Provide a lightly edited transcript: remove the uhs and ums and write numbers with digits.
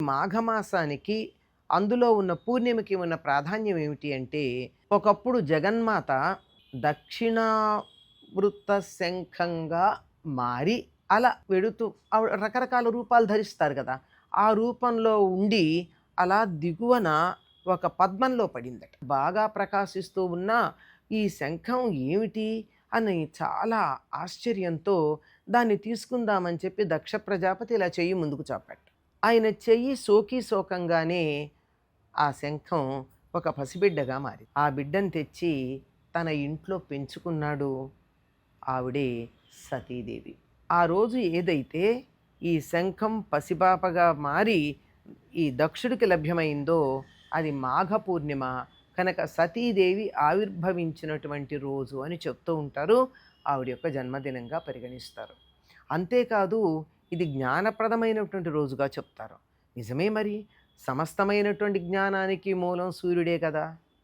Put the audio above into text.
మాఘమాసానికి అందులో ఉన్న పూర్ణిమకి ఉన్న ప్రాధాన్యం ఏమిటి అంటే, ఒకప్పుడు జగన్మాత దక్షిణావృత్త శంఖంగా మారి అలా వెడుతూ ఆవిడ రకరకాల రూపాలు ధరిస్తారు కదా! ఆ రూపంలో ఉండి అలా దిగువన ఒక పద్మంలో పడిందట. బాగా ప్రకాశిస్తూ ఉన్న ఈ శంఖం ఏమిటి అని చాలా ఆశ్చర్యంతో దాన్ని తీసుకుందామని చెప్పి దక్ష ప్రజాపతి ఇలా చెయ్యి ముందుకు చాపాడు. ఆయన చెయ్యి సోకి సోకంగానే ఆ శంఖం ఒక పసిబిడ్డగా మారింది. ఆ బిడ్డను తెచ్చి తన ఇంట్లో పెంచుకున్నాడు. ఆవిడే సతీదేవి. ఆ రోజు ఏదైతే ఈ శంఖం పసిపాపగా మారి ఈ దక్షుడికి లభ్యమైందో అది మాఘ పూర్ణిమ కనుక సతీదేవి ఆవిర్భవించినటువంటి రోజు అని చెప్తూ ఉంటారు. ఆవిడ యొక్క జన్మదినంగా పరిగణిస్తారు. అంతేకాదు ఇది జ్ఞానప్రదమైనటువంటి రోజుగా చెప్తారు. నిజమే మరి, సమస్తమైనటువంటి జ్ఞానానికి మూలం సూర్యుడే కదా!